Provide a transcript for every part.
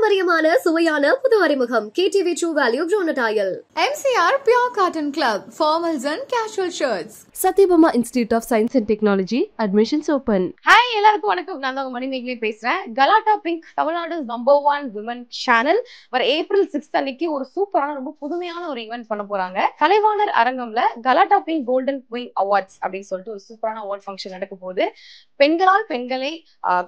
பாரம்பரியமான சுவையான புது அறிமுகம் KTV True Value Bronatile. MCR Pure Cotton Club, formals and casual shirts. Satyabama Institute of Science and Technology, admissions open. Hi எல்லாருக்கும் வணக்கம். நான் தான் மணிமேகலை பேசுறேன். கலாட்டா பிங்க் தமிழ்நாடு #1 விமன் சேனல் வர ஏப்ரல் 6 அன்னைக்கு ஒரு சூப்பரான ரொம்ப புதுமையான ஒரு ஈவென்ட் பண்ண போறாங்க. கலைவாணர் அரங்கம்ல கலாட்டா பிங்க் கோல்டன் குயின் அவார்ட்ஸ் அப்படின்னு சொல்லிட்டு ஒரு சூப்பரான அவார்ட் ஃபங்க்ஷன் நடக்க போகுது. பெண்களால் பெண்களை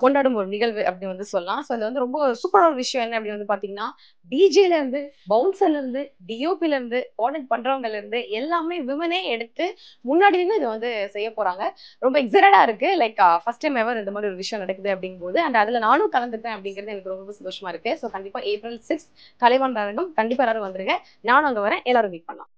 கொண்டாடும் ஒரு நிகழ்வு அப்படின்னு வந்து சொல்லலாம். ஸோ அது வந்து ரொம்ப சூப்பரான ஒரு விஷயம் என்ன அப்படின்னு வந்து பாத்தீங்கன்னா, டிஜேல இருந்து பவுன்சர்ல இருந்து டிஓபில இருந்து கோஆர்டினேட் பண்றவங்கல இருந்து எல்லாமே விமனே எடுத்து முன்னாடி இதை வந்து செய்ய போறாங்க. ரொம்ப எக்ஸைட்டடா இருக்கு. லைக் ஃபர்ஸ்ட் டைம் எவர் இந்த மாதிரி ஒரு விஷயம் நடக்குது அப்படிங்கும்போது அண்ட் அதுல நானும் கலந்துட்டேன் அப்படிங்கிறது எனக்கு ரொம்ப சந்தோஷமா இருக்கு. ஸோ கண்டிப்பா ஏப்ரல் 6 கலைவாணர் அரங்கம் கண்டிப்பா எல்லாரும் வந்துருங்க. நானும் அங்க வரேன். எல்லாரும் மீட் பண்ணலாம்.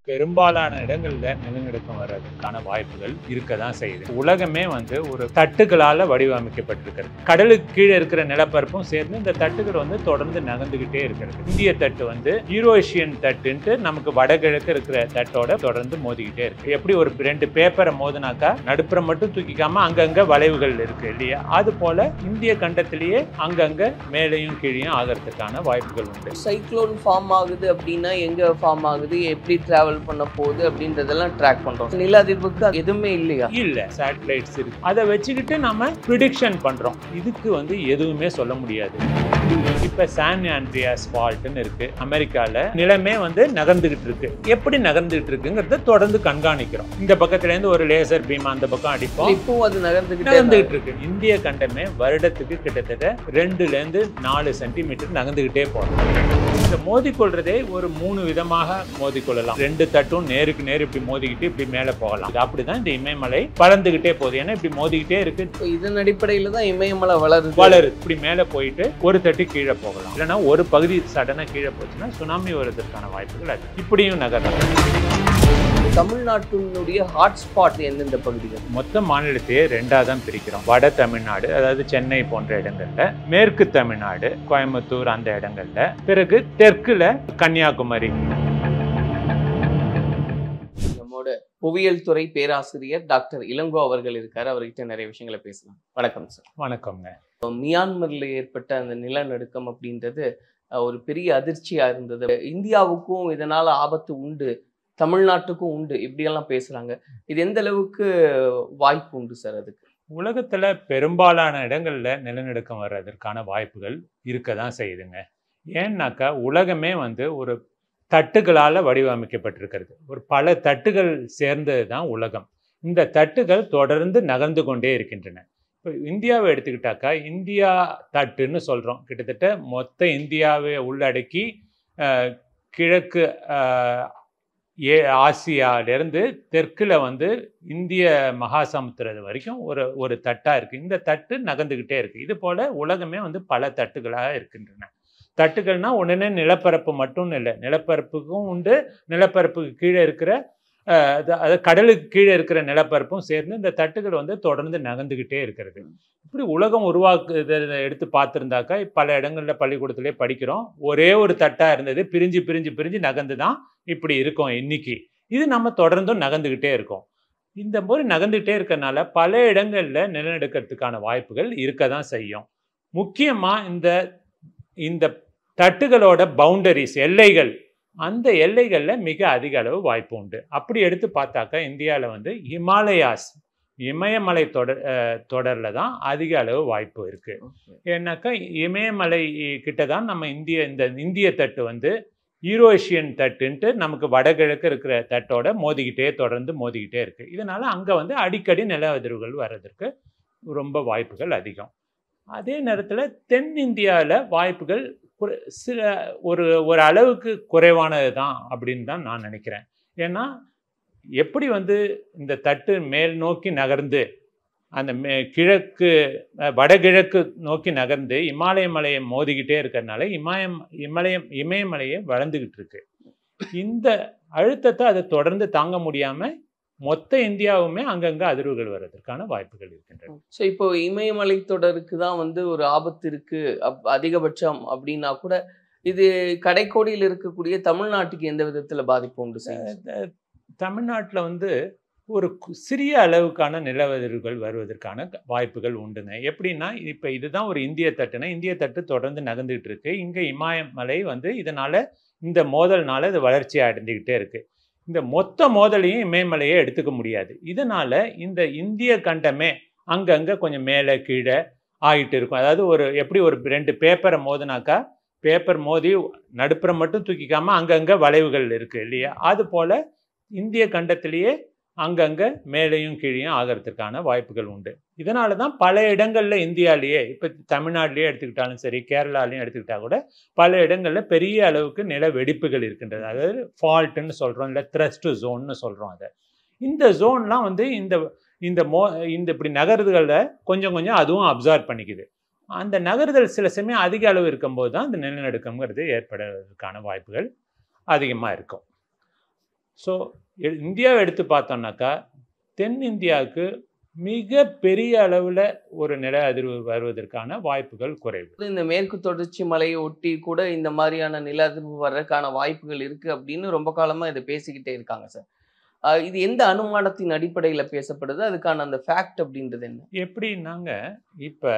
பெரும்பாலான இடங்கள்ல நிலநடுக்கம் வர்றதுக்கான வாய்ப்புகள் இருக்கதான் செய்யுது. உலகமே வந்து ஒரு தட்டுகளால வடிவமைக்கப்பட்டிருக்கிறது. கடலுக்கு கீழே இருக்கிற நிலப்பரப்பும் சேர்ந்து இந்த தட்டுகள் வந்து தொடர்ந்து நகர்ந்துகிட்டே இருக்கிறது. இந்திய தட்டு வந்து யூரோஷியன் தட்டுன்ட்டு நமக்கு வடகிழக்கு இருக்கிற தட்டோட தொடர்ந்து மோதிக்கிட்டே இருக்கு. எப்படி ஒரு 2 பேப்பரை மோதினாக்கா நடுப்புறம் மட்டும் தூக்கிக்காம அங்கங்க வளைவுகள் இருக்கு இல்லையா, அது போல இந்திய கண்டத்திலேயே அங்கங்க மேலையும் கீழையும் ஆகிறதுக்கான வாய்ப்புகள் உண்டு. சைக்ளோன் ஃபார்ம் ஆகுது அப்படின்னா எங்க ஃபார்ம் ஆகுது, எப்படி டிராவல் பண்ண போகுது அப்படின்றதெல்லாம் ட்ராக் பண்றோம். நில அதிர்வுக்கு எதுவுமே இல்லையா? இல்ல, சேட்டலைட்ஸ் இருக்கு. அதை வச்சுக்கிட்டு நம்ம ப்ரிடிக்ஷன் பண்றோம். இதுக்கு வந்து எதுவுமே சொல்ல முடியாது. இப்ப சான் ஆண்ட்ரியாஸ் ஃபால்ட்னு இருக்கு அமெரிக்கால. நிலமே வந்து நகர்ந்துகிட்டு இருக்கு. எப்படி நகர்ந்துகிட்டு இருக்குங்கிறத தொடர்ந்து கண்காணிக்கிறோம். இந்த பக்கத்துல இருந்து ஒரு லேசர் பீம் அந்த பக்கம் அடிப்போம். இப்போ அது நகர்ந்துகிட்டு இருக்கு. இந்திய கண்டமே வருடத்துக்கு கிட்டத்தட்ட 2 to 4 சென்டிமீட்டர் நகர்ந்துகிட்டே போறோம். இந்த மோதிக்கொள்றதே ஒரு 3 விதமாக மோதிக்கொள்ளலாம். 2 தட்டும் நேருக்கு நேர் இப்படி மோதிக்கிட்டு இப்படி மேல போகலாம். அப்படிதான் இந்த இமயமலை வளர்ந்துகிட்டே போகுது. ஏன்னா இப்படி மோதிக்கிட்டே இருக்கு. இதன் அடிப்படையில தான் இமயமலை வளருது. இப்படி மேல போயிட்டு ஒரு தட்டு கீழே போகலாம். இல்லைன்னா ஒரு பகுதி சடனா கீழே போச்சுன்னா சுனாமி வருவதற்கான வாய்ப்புகள் அது. இப்படியும் நகரலாம். தமிழ்நாட்டினுடைய ஹாட்ஸ்பாட் எந்தெந்த பகுதிகள்? மொத்த மாநிலத்தையே 2ஆ தான் பிரிக்கிறோம். வட தமிழ்நாடு, அதாவது சென்னை போன்ற இடங்கள்ல, மேற்கு தமிழ்நாடு கோயம்புத்தூர் அந்த இடங்கள்ல, பிறகு தெற்குல கன்னியாகுமரி. நம்மோட புவியியல் துறை பேராசிரியர் டாக்டர் இளங்கோ அவர்கள் இருக்காரு. அவர்கிட்ட நிறைய விஷயங்களை பேசலாம். வணக்கம் சார். வணக்கம்ங்க. மியான்மர்ல ஏற்பட்ட அந்த நிலநடுக்கம் அப்படின்றது ஒரு பெரிய அதிர்ச்சியா இருந்தது. இந்தியாவுக்கும் இதனால ஆபத்து உண்டு, தமிழ்நாட்டுக்கும் உண்டு, இப்படியெல்லாம் பேசுறாங்க. இது எந்த அளவுக்கு வாய்ப்பு உண்டு சார்? அதுக்கு உலகத்துல பெரும்பாலான இடங்கள்ல நிலநடுக்கம் வர்றதற்கான வாய்ப்புகள் இருக்கதான் செய்யுதுங்க. ஏன்னாக்கா உலகமே வந்து ஒரு தட்டுகளால வடிவமைக்கப்பட்டிருக்கிறது. ஒரு பல தட்டுகள் சேர்ந்தது தான் உலகம். இந்த தட்டுகள் தொடர்ந்து நகர்ந்து கொண்டே இருக்கின்றன. இப்போ இந்தியாவை எடுத்துக்கிட்டாக்கா இந்தியா தட்டுன்னு சொல்றோம். கிட்டத்தட்ட மொத்த இந்தியாவை உள்ளடக்கி கிழக்கு ஆசியாவிலேருந்து தெற்குல வந்து இந்திய மகாசமுத்திரம் வரைக்கும் ஒரு தட்டா இருக்கு. இந்த தட்டு நகர்ந்துகிட்டே இருக்கு. இது போல உலகமே வந்து பல தட்டுகளாக இருக்கின்றன. தட்டுகள்னா உடனே நிலப்பரப்பு மட்டும் இல்லை, நிலப்பரப்புக்கும் உண்டு, நிலப்பரப்புக்கு கீழே இருக்கிற அதாவது கடலுக்கு கீழே இருக்கிற நிலப்பரப்பும் சேர்ந்து இந்த தட்டுகள் வந்து தொடர்ந்து நகர்ந்துகிட்டே இருக்கிறது. இப்படி உலகம் உருவாக்குறதை எடுத்து பார்த்துருந்தாக்கா பல இடங்கள்ல பள்ளிக்கூடத்திலே படிக்கிறோம். ஒரே ஒரு தட்டா இருந்தது, பிரிஞ்சு பிரிஞ்சு பிரிஞ்சு நகர்ந்து தான் இப்படி இருக்கும் இன்னைக்கு. இது நம்ம தொடர்ந்தும் நகர்ந்துகிட்டே இருக்கோம். இந்த மாதிரி நகர்ந்துகிட்டே இருக்கறனால பல இடங்கள்ல நிலநடுக்கிறதுக்கான வாய்ப்புகள் இருக்க தான் செய்யும். முக்கியமா இந்த தட்டுகளோட பவுண்டரிஸ், எல்லைகள், அந்த எல்லைகளில் மிக அதிக அளவு வாய்ப்பு உண்டு. அப்படி எடுத்து பார்த்தாக்கா இந்தியாவில் வந்து இமயமலை தொடரில் தான் அதிக அளவு வாய்ப்பு இருக்கு. ஏன்னாக்கா இமயமலை கிட்ட தான் நம்ம இந்திய தட்டு வந்து யூரோஷியன் தட்டுன்ட்டு நமக்கு வடகிழக்கு இருக்கிற தட்டோட தொடர்ந்து மோதிக்கிட்டே இருக்கு. இதனால அங்கே வந்து அடிக்கடி நில அதிர்வுகள் வர்றதுக்கு ரொம்ப வாய்ப்புகள் அதிகம். அதே நேரத்தில் தென் இந்தியாவில் வாய்ப்புகள் ஒரு அளவுக்கு குறைவானது தான் அப்படின்னு தான் நான் நினைக்கிறேன். ஏன்னா எப்படி வந்து இந்த தட்டு மேல் நோக்கி நகர்ந்து அந்த வடகிழக்கு நோக்கி நகர்ந்து இமாலய மலையை மோதிக்கிட்டே இருக்கிறதுனால இமயமலையை வளர்ந்துகிட்டு இருக்கு. இந்த அழுத்தத்தை அதை தொடர்ந்து தாங்க முடியாம மொத்த இந்தியாவுமே அங்கங்க அதிர்வுகள் வர்றதுக்கான வாய்ப்புகள் இருக்கின்றன. ஸோ இப்போ இமயமலை தொடருக்கு தான் வந்து ஒரு ஆபத்து இருக்கு அதிகபட்சம் அப்படின்னா கூட, இது கடைக்கோடியில் இருக்கக்கூடிய தமிழ்நாட்டுக்கு எந்த விதத்துல பாதிப்பு உண்டு சார்? தமிழ்நாட்டில் வந்து ஒரு சிறிய அளவுக்கான நிலவதிர்வுகள் வருவதற்கான வாய்ப்புகள் உண்டுங்க. எப்படின்னா இப்போ இதுதான் ஒரு இந்திய தட்டுனா, இந்திய தட்டு தொடர்ந்து நகர்ந்துகிட்டு இருக்கு. இங்கே இமயமலை வந்து இதனால இந்த மோதல்னால இது வளர்ச்சி அடைஞ்சுக்கிட்டே இருக்கு. இந்த மொத்த மோதலையும் இமயமலையே எடுத்துக்க முடியாது. இதனால இந்த இந்திய கண்டமே அங்கங்கே கொஞ்சம் மேலே கீழே ஆகிட்டு இருக்கும். அதாவது எப்படி ஒரு 2 பேப்பரை மோதினாக்கா பேப்பர் மோதி நடுப்புற மட்டும் தூக்கிக்காமல் அங்கங்கே வளைவுகள் இருக்குது இல்லையா? அது போல் இந்திய கண்டத்திலேயே அங்கங்கே மேலேயும் கீழேயும் ஆகிறதுக்கான வாய்ப்புகள் உண்டு. இதனால தான் பல இடங்களில் இந்தியாவிலேயே இப்போ தமிழ்நாட்டிலேயே எடுத்துக்கிட்டாலும் சரி, கேரளாலையும் எடுத்துக்கிட்டா கூட பல இடங்களில் பெரிய அளவுக்கு நில வெடிப்புகள் இருக்கின்றது. அதாவது ஃபால்ட்டுன்னு சொல்கிறோம், இல்லை த்ரஸ்ட் ஜோன்னு சொல்கிறோம். அதை இந்த ஜோன்லாம் வந்து இந்த இப்படி நகர்வுகளில் கொஞ்சம் கொஞ்சம் அதுவும் அப்சார்ப் பண்ணிக்குது. அந்த நகர்தல் சில சமயம் அதிக அளவு இருக்கும்போது தான் இந்த நிலநடுக்கங்கிறது ஏற்படுவதற்கான வாய்ப்புகள் அதிகமாக இருக்கும். ஸோ இந்தியாவை எடுத்து பார்த்தோம்னாக்கா தென்னிந்தியாவுக்கு மிக பெரிய அளவில் ஒரு நில அதிர்வு வருவதற்கான வாய்ப்புகள் குறைவு. இந்த மேற்கு தொடர்ச்சி மலையை ஒட்டி கூட இந்த மாதிரியான நில அதிர்வு வர்றதுக்கான வாய்ப்புகள் இருக்கு அப்படின்னு ரொம்ப காலமா இதை பேசிக்கிட்டே இருக்காங்க சார். இது எந்த அனுமானத்தின் அடிப்படையில் பேசப்படுது? அதுக்கான அந்த ஃபேக்ட் அப்படின்றது என்ன? எப்படின்னாங்க, இப்போ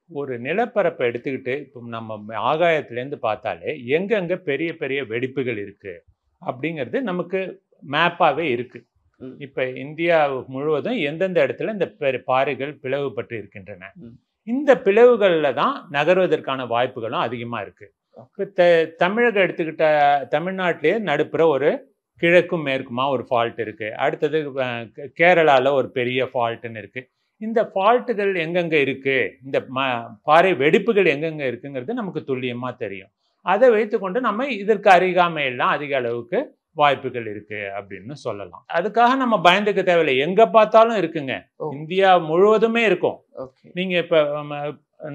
ஒரு நிலப்பரப்பை எடுத்துக்கிட்டு இப்போ நம்ம ஆகாயத்துலேருந்து பார்த்தாலே எங்கெங்கே பெரிய பெரிய வெடிப்புகள் இருக்குது அப்படிங்கிறது நமக்கு மேப்பாகவே இருக்குது. இப்போ இந்தியா முழுவதும் எந்தெந்த இடத்துல இந்த பாறைகள் பிளவுபட்டு இருக்கின்றன, இந்த பிளவுகளில் தான் நகர்வதற்கான வாய்ப்புகளும் அதிகமாக இருக்குது. இப்போ தமிழகம் எடுத்துக்கிட்ட தமிழ்நாட்டிலேயே நடுப்புற ஒரு கிழக்கும் மேற்குமா ஒரு ஃபால்ட் இருக்குது. அடுத்தது கேரளாவில் ஒரு பெரிய ஃபால்ட்டுன்னு இருக்குது. இந்த ஃபால்ட்டுகள் எங்கெங்கே இருக்குது, இந்த பாறை வெடிப்புகள் எங்கெங்கே இருக்குங்கிறது நமக்கு துல்லியமாக தெரியும். அதை வைத்துக்கொண்டு நம்ம இதற்கு அருகாமையெல்லாம் அதிக அளவுக்கு வாய்ப்புகள் இருக்கு அப்படின்னு சொல்லலாம். அதுக்காக நம்ம பயந்துக்க தேவையில்லை, எங்க பார்த்தாலும் இருக்குங்க. இந்தியா முழுவதுமே இருக்கும்.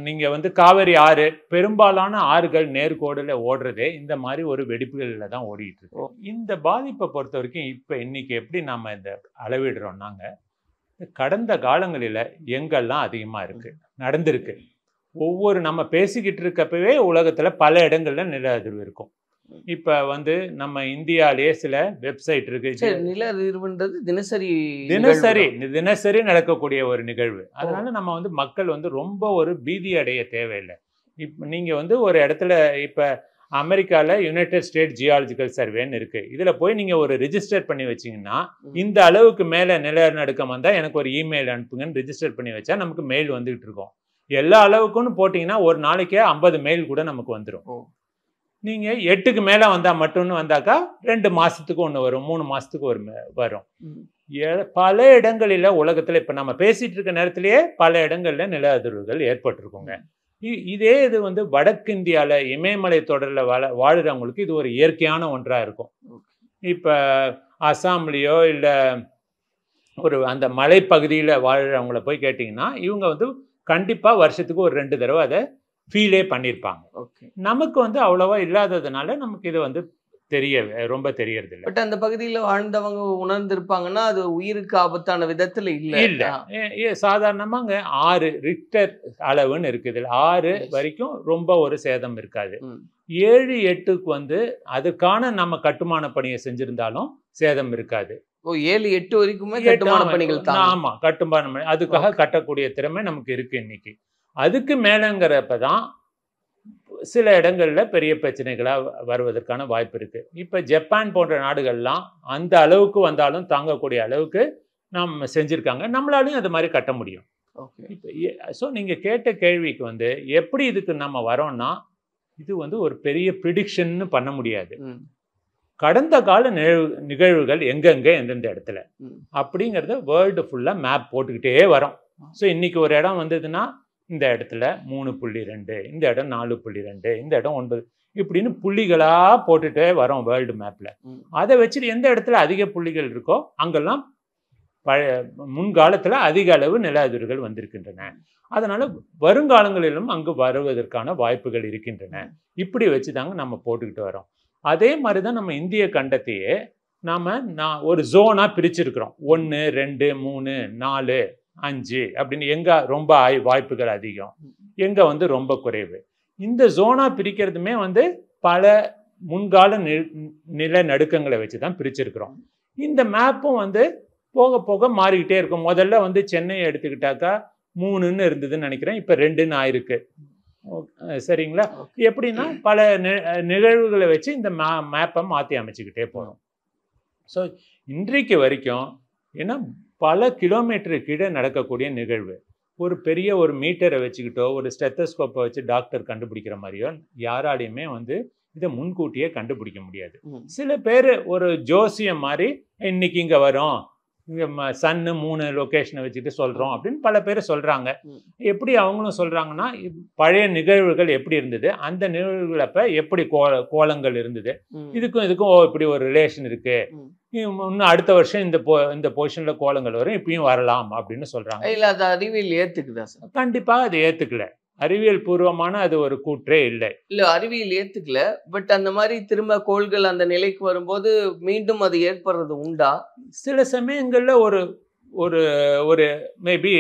நீங்க வந்து காவிரி ஆறு, பெரும்பாலான ஆறுகள் நேர்கோடுல ஓடுறதே இந்த மாதிரி ஒரு வெடிப்புகள்ல தான் ஓடிட்டு இருக்கு. இந்த பாதிப்பை பொறுத்த வரைக்கும் இப்ப இன்னைக்கு எப்படி நாம இந்த அளவிடுறோம்னாங்க, கடந்த காலங்களில எங்கெல்லாம் அதிகமா இருக்கு நடந்திருக்கு. ஒவ்வொரு நம்ம பேசிக்கிட்டு இருக்கப்பவே உலகத்துல பல இடங்கள்ல நில அதிர்வு இருக்கும். இப்ப வந்து நம்ம இந்தியாலேயே சில வெப்சைட் இருக்கு. நில அதிர்வுன்றது தினசரி நடக்கக்கூடிய ஒரு நிகழ்வு. அதனால நம்ம வந்து மக்கள் வந்து ரொம்ப ஒரு பீதி அடைய தேவையில்லை. இப்ப நீங்க வந்து ஒரு இடத்துல இப்ப அமெரிக்கால யுனைடெட் ஸ்டேட் ஜியாலஜிக்கல் சர்வேன்னு இருக்கு. இதுல போய் நீங்க ஒரு ரிஜிஸ்டர் பண்ணி வச்சீங்கன்னா, இந்த அளவுக்கு மேல நிலநடுக்கம் வந்தா எனக்கு ஒரு இமெயில் அனுப்புங்கன்னு ரிஜிஸ்டர் பண்ணி வச்சா நமக்கு மெயில் வந்துகிட்டு இருக்கோம். எல்லா அளவுக்குன்னு போட்டீங்கன்னா ஒரு நாளைக்கே 50 மெயில் கூட நமக்கு வந்துடும். நீங்க 8க்கு மேல வந்தா மட்டும்னு வந்தாக்கா 2 மாசத்துக்கு ஒன்று வரும், 3 மாசத்துக்கு வரும். பல இடங்களில உலகத்துல இப்ப நம்ம பேசிட்டு இருக்க நேரத்திலேயே பல இடங்கள்ல நில அதிர்வுகள் ஏற்பட்டிருக்குங்க. இதே இது வந்து வடக்கு இந்தியால இமயமலை தொடர்ல வாழுறவங்களுக்கு இது ஒரு இயற்கையான ஒன்றா இருக்கும். இப்ப அசாம்லயோ இல்ல ஒரு அந்த மலைப்பகுதியில வாழ்றவங்கள போய் கேட்டீங்கன்னா இவங்க வந்து கண்டிப்பா வருஷத்துக்கு ஒரு 2 தடவை அதை ஃபீலே பண்ணியிருப்பாங்க. நமக்கு வந்து அவ்வளவா இல்லாததுனால நமக்கு இது வந்து ரொம்ப தெரியறது இல்லை. பட் அந்த பகுதியில் வாழ்ந்தவங்க உணர்ந்திருப்பாங்கன்னா அது உயிருக்கு ஆபத்தான விதத்துல இல்ல. சாதாரணமாங்க 6 ரிக்டர் அளவுன்னு இருக்குது. 6 வரைக்கும் ரொம்ப ஒரு சேதம் இருக்காது. 7, 8க்கு வந்து அதுக்கான நம்ம கட்டுமான பணியை செஞ்சிருந்தாலும் சேதம் இருக்காது. 7, 8 வரைக்குமே கட்டுமான பணிகள் தான். ஆமா, கட்டுமான பணி அதுக்காக கட்டக்கூடிய திறமை நமக்கு இருக்கு இன்னைக்கு. அதுக்கு மேலங்கிறப்பதான் சில இடங்கள்ல பெரிய பிரச்சனைகளா வருவதற்கான வாய்ப்பு இருக்கு. இப்ப ஜப்பான் போன்ற நாடுகள்லாம் அந்த அளவுக்கு வந்தாலும் தாங்கக்கூடிய அளவுக்கு நம்ம செஞ்சிருக்காங்க. நம்மளாலையும் அது மாதிரி கட்ட முடியும். ஸோ நீங்க கேட்ட கேள்விக்கு வந்து எப்படி இதுக்கு நம்ம வரோம்னா, இது வந்து ஒரு பெரிய ப்ரிடிக்ஷன்னு பண்ண முடியாது. கடந்த கால நிகழ்வுகள் எங்கெங்க எந்தெந்த இடத்துல அப்படிங்கிறத வேர்ல்டு ஃபுல்லா மேப் போட்டுக்கிட்டே வரோம். ஸோ இன்னைக்கு ஒரு இடம் வந்ததுன்னா இந்த இடத்துல 3.2, இந்த இடம் 4.2, இந்த இடம் 9, இப்படின்னு புள்ளிகளா போட்டுட்டே வரோம் வேர்ல்டு மேப்ல. அதை வச்சுட்டு எந்த இடத்துல அதிக புள்ளிகள் இருக்கோ அங்கெல்லாம் முன்காலத்துல அதிக அளவு நில அதிர்வுகள் வந்திருக்கின்றன. அதனால வருங்காலங்களிலும் அங்கு வருவதற்கான வாய்ப்புகள் இருக்கின்றன. இப்படி வச்சுதாங்க நம்ம போட்டுக்கிட்டு வரோம். அதே மாதிரிதான் நம்ம இந்திய கண்டத்தையே நான் ஒரு ஜோனா பிரிச்சிருக்கிறோம். 1, 2, 3, 4, 5 அப்படின்னு எங்க ரொம்ப வாய்ப்புகள் அதிகம், எங்க வந்து ரொம்ப குறைவு. இந்த ஜோனா பிரிக்கிறதுமே வந்து பல முன்கால நிலநடுக்கங்களை வச்சுதான் பிரிச்சிருக்கிறோம். இந்த மேப்பும் வந்து போக போக மாறிக்கிட்டே இருக்கும். முதல்ல வந்து சென்னையை எடுத்துக்கிட்டாக்கா 3ன்னு இருந்ததுன்னு நினைக்கிறேன், இப்போ 2ன்னு ஆயிருக்கு. சரிங்களா? எப்படின்னா பல நிகழ்வுகளை வச்சு இந்த மேப்பை மாற்றி அமைச்சுக்கிட்டே போகிறோம். ஸோ இன்றைக்கு வரைக்கும் ஏன்னா பல கிலோமீட்டரு கீழே நடக்கக்கூடிய நிகழ்வு, ஒரு பெரிய ஒரு மீட்டரை வச்சுக்கிட்டோ ஒரு ஸ்டெத்தஸ்கோப்பை வச்சு டாக்டர் கண்டுபிடிக்கிற மாதிரியோ யாராலையுமே வந்து இதை முன்கூட்டியே கண்டுபிடிக்க முடியாது. சில பேர் ஒரு ஜோசியம் மாதிரி இன்னைக்கு இங்கே வரும், இங்கே சன்னு 3 லொக்கேஷனை வச்சுட்டு சொல்கிறோம் அப்படின்னு பல பேர் சொல்கிறாங்க. எப்படி அவங்களும் சொல்கிறாங்கன்னா, பழைய நிகழ்வுகள் எப்படி இருந்தது, அந்த நிகழ்வுகளப்ப எப்படி கோலங்கள் இருந்தது, இதுக்கும் இப்படி ஒரு ரிலேஷன் இருக்குது, இன்னும் அடுத்த வருஷம் இந்த பொசிஷனில் கோலங்கள் வரும், இப்பயும் வரலாம் அப்படின்னு சொல்கிறாங்க. இல்லை அது அறிவியல் ஏற்றுக்குதா சார்? கண்டிப்பாக அது ஏற்றுக்கல. அறிவியல் பூர்வமான அது ஒரு கூற்றே இல்லை. இல்லை அறிவியல் ஏற்றுக்கல, பட் அந்த மாதிரி திரும்ப கோள்கள் அந்த நிலைக்கு வரும்போது மீண்டும் அது ஏற்படுறது உண்டா? சில சமயங்களில் ஒரு ஒரு ஒரு மேபி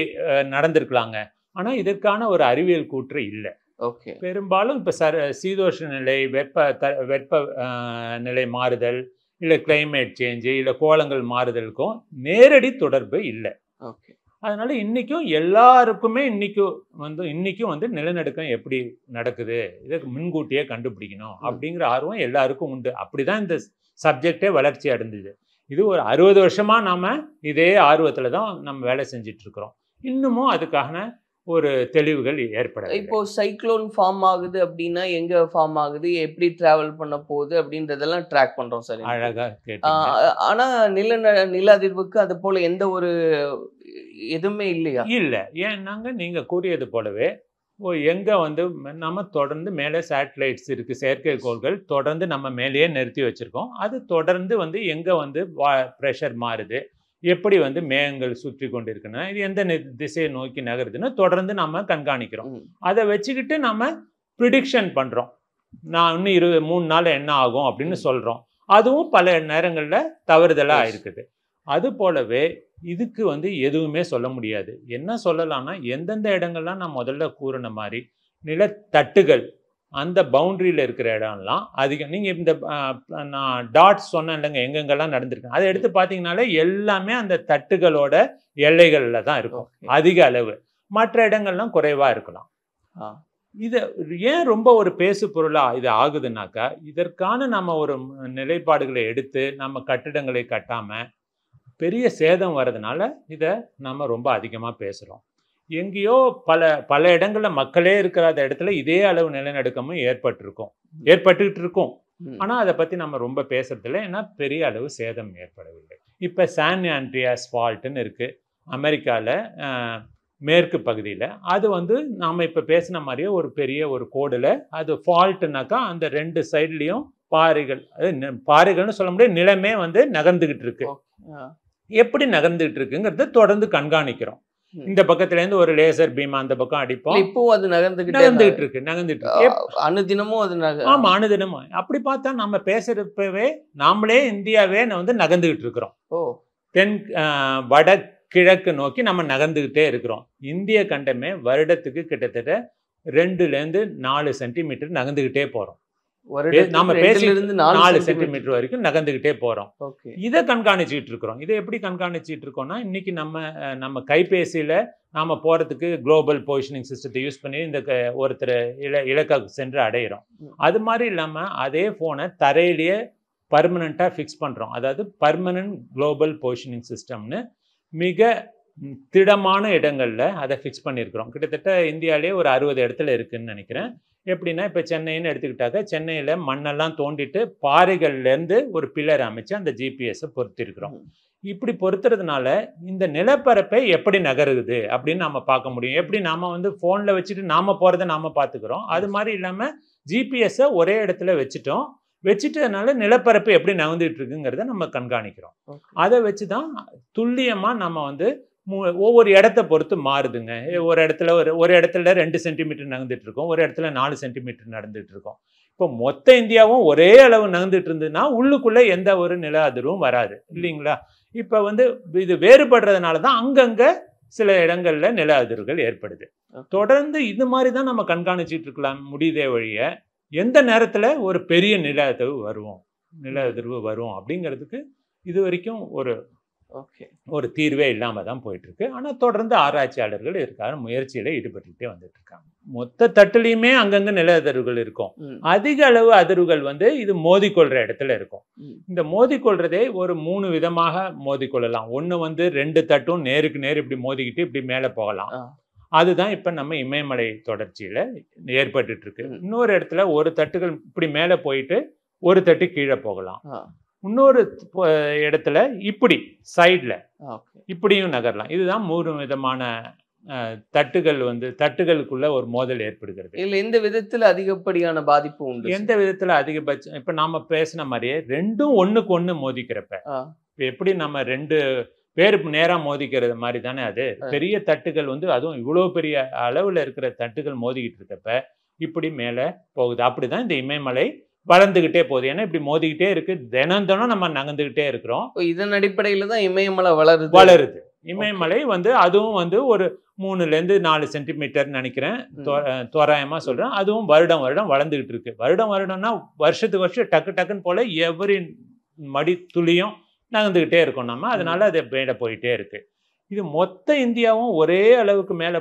நடந்திருக்கலாங்க. ஆனால் இதற்கான ஒரு அறிவியல் கூற்று இல்லை. ஓகே. பெரும்பாலும் இப்போ சீதோஷ நிலை, வெப்ப நிலை மாறுதல், இல்லை கிளைமேட் சேஞ்சு, இல்லை கோலங்கள் மாறுதலுக்கும் நேரடி தொடர்பு இல்லை. ஓகே. அதனால இன்னைக்கும் எல்லாருக்குமே இன்னைக்கும் வந்து நிலநடுக்கம் எப்படி நடக்குது, இதை முன்கூட்டியே கண்டுபிடிக்கணும் அப்படிங்கிற ஆர்வம் எல்லாருக்கும் உண்டு. அப்படிதான் இந்த சப்ஜெக்டே வளர்ச்சி அடைந்தது. இது ஒரு 60 வருஷமா நாம இதே ஆர்வத்துல தான் நம்ம வேலை செஞ்சுட்டு இருக்கிறோம். இன்னமும் அதுக்கான ஒரு தெளிவுகள் ஏற்பட. இப்போ சைக்ளோன் ஃபார்ம் ஆகுது அப்படின்னா எங்க ஃபார்ம் ஆகுது, எப்படி டிராவல் பண்ண போகுது அப்படின்றதெல்லாம் ட்ராக் பண்றோம் சார். அழகா. ஆனா நில அதிர்வுக்கு அது போல எந்த ஒரு எதுவுமே இல்லையா? இல்லை. ஏன்னாங்க நீங்க கூறியது போலவே எங்க வந்து நம்ம தொடர்ந்து மேலே சேட்டலைட்ஸ் இருக்கு, செயற்கைக்கோள்கள் தொடர்ந்து நம்ம மேலேயே நிறுத்தி வச்சிருக்கோம். அது தொடர்ந்து வந்து எங்க வந்து ப்ரெஷர் மாறுது, எப்படி வந்து மேகங்கள் சுற்றி கொண்டு இருக்குன்னா இது எந்த திசையை நோக்கி நகருதுன்னு தொடர்ந்து நம்ம கண்காணிக்கிறோம். அதை வச்சுக்கிட்டு நம்ம ப்ரிடிக்ஷன் பண்றோம். நான் இன்னும் 3 நாள் என்ன ஆகும் அப்படின்னு சொல்றோம். அதுவும் பல நேரங்களில் தவறுதலாக இருக்குது. அது போலவே இதுக்கு வந்து எதுவுமே சொல்ல முடியாது. என்ன சொல்லலாம்னா, எந்தெந்த இடங்கள்லாம் நான் முதல்ல கூறின மாதிரி நிலத்தட்டுகள் அந்த பவுண்டரியில் இருக்கிற இடம்லாம் அதிகம். நீங்கள் இந்த நான் டாட்ஸ் சொன்னேன் இல்லைங்க, எங்கெங்கெல்லாம் நடந்திருக்கு, அதை எடுத்து பார்த்தீங்கனாலே எல்லாமே அந்த தட்டுகளோட எல்லைகளில் தான் இருக்கும் அதிக அளவு. மற்ற இடங்கள்லாம் குறைவாக இருக்கலாம். இது ஏன் ரொம்ப ஒரு பேசு பொருளாக இது ஆகுதுன்னாக்கா, இதற்கான நம்ம ஒரு நிலைப்பாடுகளை எடுத்து நம்ம கட்டிடங்களை கட்டாமல் பெரிய சேதம் வர்றதுனால இதை நம்ம ரொம்ப அதிகமாக பேசுகிறோம். எங்கேயோ பல இடங்களில் மக்களே இருக்கிற இடத்துல இதே அளவு நிலநடுக்கமும் ஏற்பட்டுக்கிட்டு இருக்கும். ஆனால் அதை பற்றி நம்ம ரொம்ப பேசுறதில்ல, ஏன்னா பெரிய அளவு சேதம் ஏற்படவில்லை. இப்போ சான் ஆண்ட்ரியாஸ் ஃபால்ட்டுன்னு இருக்குது அமெரிக்காவில் மேற்கு பகுதியில். அது வந்து நாம் இப்போ பேசின மாதிரியே ஒரு பெரிய ஒரு கோடில் அது ஃபால்ட்டுனாக்கா அந்த 2 சைட்லேயும் பாறைகள்னு சொல்ல முடியாது, நிலமே வந்து நகர்ந்துக்கிட்டு இருக்கு. எப்படி நகர்ந்துகிட்டு இருக்குங்கிறத தொடர்ந்து கண்காணிக்கிறோம். இந்த பக்கத்துலேருந்து ஒரு லேசர் பீம் அந்த பக்கம் அடிப்போம். இப்போ அது நகர்ந்துகிட்டு இருக்கு. அனுதினமும் அது ஆமா, அனுதினமும். அப்படி பார்த்தா நம்ம பேசுறப்பவே நாமளே இந்தியாவே வந்து நகர்ந்துகிட்டு இருக்கிறோம். வட கிழக்கு நோக்கி நம்ம நகர்ந்துகிட்டே இருக்கிறோம். இந்திய கண்டமே வருடத்துக்கு கிட்டத்தட்ட 2லேருந்து 4 சென்டிமீட்டர் நகர்ந்துகிட்டே போறோம். நாம பேசிலிருந்து 4 சென்டிமீட்டர் வரைக்கும் நகர்ந்துகிட்டே போறோம். இதை கண்காணிச்சுட்டு இருக்கிறோம். இதை எப்படி கண்காணிச்சுட்டு இருக்கோம்னா, இன்னைக்கு நம்ம கைபேசியில நாம போறதுக்கு குளோபல் பொசிஷனிங் சிஸ்டத்தை யூஸ் பண்ணி இந்த ஒருத்தர் இலக்கை சென்று அடையிறோம். அது மாதிரி இல்லாம அதே போனை தரையிலேயே பர்மனண்டா ஃபிக்ஸ் பண்றோம். அதாவது பர்மனன்ட் குளோபல் பொசிஷனிங் சிஸ்டம்னு மிக திடமான இடங்கள்ல அதை ஃபிக்ஸ் பண்ணியிருக்கிறோம். கிட்டத்தட்ட இந்தியாவிலே ஒரு 60 இடத்துல இருக்குன்னு நினைக்கிறேன். எப்படின்னா, இப்போ சென்னைன்னு எடுத்துக்கிட்டாக்க சென்னையில் மண்ணெல்லாம் தோண்டிட்டு பாறைகள்லேருந்து ஒரு பில்லர் அமைச்சு அந்த ஜிபிஎஸ்ஸை பொருத்திருக்கிறோம். இப்படி பொருத்துறதுனால இந்த நிலப்பரப்பை எப்படி நகருது அப்படின்னு நம்ம பார்க்க முடியும். எப்படி நாம வந்து ஃபோனில் வச்சுட்டு நாம போகிறத நாம பார்த்துக்கிறோம், அது மாதிரி இல்லாமல் ஜிபிஎஸ்ஸை ஒரே இடத்துல வச்சுட்டதுனால நிலப்பரப்பு எப்படி நகர்ந்துட்டு இருக்குங்கிறத நம்ம கண்காணிக்கிறோம். அதை வச்சு தான் துல்லியமாக நம்ம வந்து ஒவ்வொரு இடத்த பொறுத்து மாறுதுங்க. ஒரு இடத்துல 2 சென்டிமீட்டர் நகர்ந்துட்டு இருக்கோம், ஒரு இடத்துல 4 சென்டிமீட்டர் நடந்துட்டு இருக்கோம். இப்போ மொத்த இந்தியாவும் ஒரே அளவு நகர்ந்துட்டு இருந்ததுன்னா உள்ளுக்குள்ள எந்த ஒரு நில அதிர்வும் வராது இல்லைங்களா? இப்போ வந்து இது வேறுபடுறதுனால தான் அங்கங்க சில இடங்கள்ல நில அதிர்வுகள் ஏற்படுது. தொடர்ந்து இது மாதிரி தான் நம்ம கண்காணிச்சுட்டு இருக்கலாம் முடியுதே வழிய எந்த நேரத்துல ஒரு பெரிய நில அதிர்வு வரும் அப்படிங்கிறதுக்கு இது வரைக்கும் ஒரு ஓகே. ஒரு தீர்வே இல்லாமல் தான் போயிட்டு இருக்கு. ஆனால் தொடர்ந்து ஆராய்ச்சியாளர்கள் இதுக்கான முயற்சியில் ஈடுபட்டுக்கிட்டே வந்துட்டு இருக்காங்க. மொத்த தட்டுலையுமே அங்கங்கே நில அதிர்வுகள் இருக்கும். அதிக அளவு அதிர்வுகள் வந்து இது மோதிக்கொள்ற இடத்துல இருக்கும். இந்த மோதிக்கொள்றதே ஒரு 3 விதமாக மோதிக்கொள்ளலாம். ஒன்று வந்து 2 தட்டும் நேருக்கு நேர் இப்படி மோதிக்கிட்டு இப்படி மேலே போகலாம். அதுதான் இப்போ நம்ம இமயமலை தொடர்ச்சியில் ஏற்பட்டுட்டு இருக்கு. இன்னொரு இடத்துல ஒரு தட்டுகள் இப்படி மேலே போயிட்டு ஒரு தட்டு கீழே போகலாம். இன்னொரு இடத்துல இப்படி சைடில் இப்படியும் நகரலாம். இதுதான் 3 விதமான தட்டுகள் வந்து தட்டுகளுக்குள்ள ஒரு மோதல் ஏற்படுகிறது. இல்லை எந்த விதத்தில் அதிகப்படியான பாதிப்பு உண்டு? எந்த விதத்தில் அதிகபட்சம் இப்போ நாம பேசின மாதிரியே ரெண்டும் ஒன்றுக்கு ஒன்று மோதிக்கிறப்ப எப்படி நம்ம 2 பேர் நேராக மோதிக்கிறது மாதிரி தானே அது. பெரிய தட்டுகள் வந்து அதுவும் இவ்வளோ பெரிய அளவில் இருக்கிற தட்டுகள் மோதிக்கிட்டு இருக்கப்ப இப்படி மேலே போகுது. அப்படிதான் இந்த இமயமலை வளர்ந்துகிட்டே போகுது. ஏன்னா இப்படி மோதிக்கிட்டே இருக்கு. தினம் நம்ம நகர்ந்துகிட்டே இருக்கிறோம். இதன் அடிப்படையில தான் இமயமலை வளருது. இமயமலை வந்து அதுவும் வந்து ஒரு 3லேருந்து 4 சென்டிமீட்டர் நினைக்கிறேன், தோராயமா சொல்றேன். அதுவும் வருடம் வளர்ந்துகிட்டு இருக்கு. வருடம்னா வருஷத்துக்கு வருஷம் டக்குன்னு போல எவரி மடி துளியும் நகர்ந்துகிட்டே இருக்கும் நம்ம. அதனால அது மேலே போயிட்டே இருக்கு. இது மொத்த இந்தியாவும் ஒரே அளவுக்கு மேலே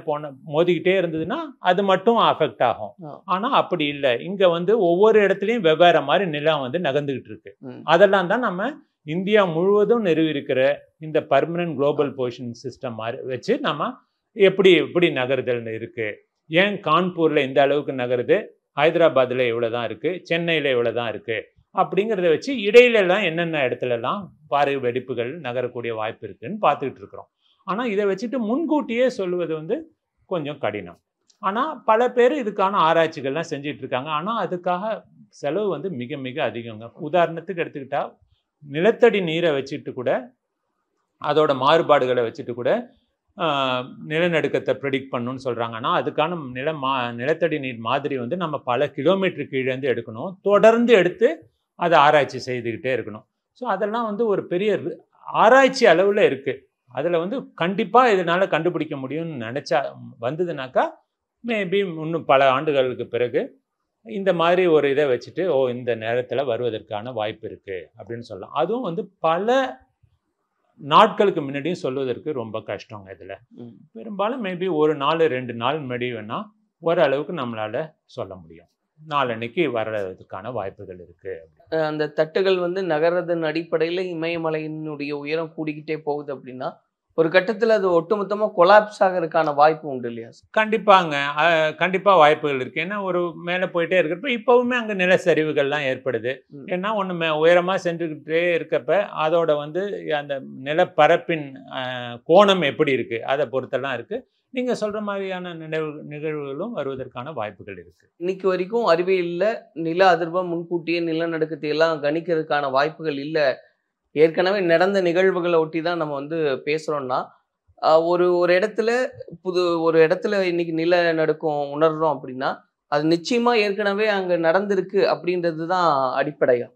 மோதிக்கிட்டே இருந்ததுன்னா அது மட்டும் அஃபெக்ட் ஆகும். ஆனால் அப்படி இல்லை. இங்கே வந்து ஒவ்வொரு இடத்துலையும் வெவ்வேறு மாதிரி நிலம் வந்து நகர்ந்துகிட்டு இருக்கு. அதெல்லாம் தான் நம்ம இந்தியா முழுவதும் நிறுவியிருக்கிற இந்த பர்மனன்ட் குளோபல் பொசிஷன் சிஸ்டம் மாதிரி வச்சு நம்ம எப்படி நகருதல் இருக்கு. ஏன் கான்பூரில் இந்த அளவுக்கு நகருது, ஹைதராபாத்தில் இவ்வளோ தான் இருக்குது, சென்னையில் இவ்வளோ தான் இருக்குது அப்படிங்கிறத வச்சு இடையிலெல்லாம் என்னென்ன இடத்துலலாம் பாறை வெடிப்புகள் நகரக்கூடிய வாய்ப்பு இருக்குன்னு பார்த்துக்கிட்டு இருக்கிறோம். ஆனால் இதை வச்சுட்டு முன்கூட்டியே சொல்லுவது வந்து கொஞ்சம் கடினம். ஆனால் பல பேர் இதுக்கான ஆராய்ச்சிகள்லாம் செஞ்சிட்டு இருக்காங்க. ஆனால் அதுக்காக செலவு வந்து மிக மிக அதிகங்க. உதாரணத்துக்கு எடுத்துக்கிட்டால் நிலத்தடி நீரை வச்சுட்டு கூட அதோட மாறுபாடுகளை வச்சுட்டு கூட நிலநடுக்கத்தை ப்ரெடிக்ட் பண்ணணும்னு சொல்கிறாங்க. ஆனால் அதுக்கான நிலத்தடி நீர் மாதிரி வந்து நம்ம பல கிலோமீட்டர் கீழேருந்து எடுக்கணும். தொடர்ந்து எடுத்து அதை ஆராய்ச்சி செய்துக்கிட்டே இருக்கணும். ஸோ அதெல்லாம் வந்து ஒரு பெரிய ஆராய்ச்சி அளவில் இருக்குது. அதில் வந்து கண்டிப்பாக இதனால் கண்டுபிடிக்க முடியும்னு நினச்சா வந்ததுனாக்கா மேபி இன்னும் பல ஆண்டுகளுக்கு பிறகு இந்த மாதிரி ஒரு இதை வச்சுட்டு இந்த நேரத்தில் வருவதற்கான வாய்ப்பு இருக்குது அப்படின்னு சொல்லலாம். அதுவும் வந்து பல நாட்களுக்கு முன்னாடியும் சொல்வதற்கு ரொம்ப கஷ்டங்க. இதில் பெரும்பாலும் மேபி ஒரு நாள் 2 நாள் முன்னாடி வேணால் ஓரளவுக்கு நம்மளால் சொல்ல முடியும். நாளன்னைக்கு வர்றதுக்கான வாய்ப்புகள் இருக்குது. அந்த தட்டுகள் வந்து நகரதன் அடிப்படையில் இமயமலையினுடைய உயரம் கூடிக்கிட்டே போகுது அப்படின்னா ஒரு கட்டத்தில் அது ஒட்டுமொத்தமாக கொலாப்ஸ் ஆகிறதுக்கான வாய்ப்பு உண்டு இல்லையா? கண்டிப்பாக வாய்ப்புகள் இருக்குது. ஏன்னா ஒரு மேலே போயிட்டே இருக்கிறப்ப இப்போவுமே அங்கே நிலச்சரிவுகள்லாம் ஏற்படுது. ஏன்னா ஒன்று உயரமாக சென்றுக்கிட்டே இருக்கப்ப அதோட வந்து அந்த நிலப்பரப்பின் கோணம் எப்படி இருக்குது அதை பொறுத்தெல்லாம் இருக்குது. நீங்கள் சொல்கிற மாதிரியான நிகழ்வுகளும் வருவதற்கான வாய்ப்புகள் இருக்குது. இன்னைக்கு வரைக்கும் அறிவியலில் நில அதிர்வம் முன்கூட்டியே நிலநடுக்கத்தை எல்லாம் கணிக்கிறதுக்கான வாய்ப்புகள் இல்லை. ஏற்கனவே நடந்த நிகழ்வுகளை ஒட்டி தான் நம்ம வந்து பேசுகிறோம்னா ஒரு ஒரு இடத்துல இன்னைக்கு நிலநடுக்கம் உணர்றோம் அப்படின்னா அது நிச்சயமாக ஏற்கனவே அங்கே நடந்திருக்கு அப்படின்றது தான் அடிப்படையா?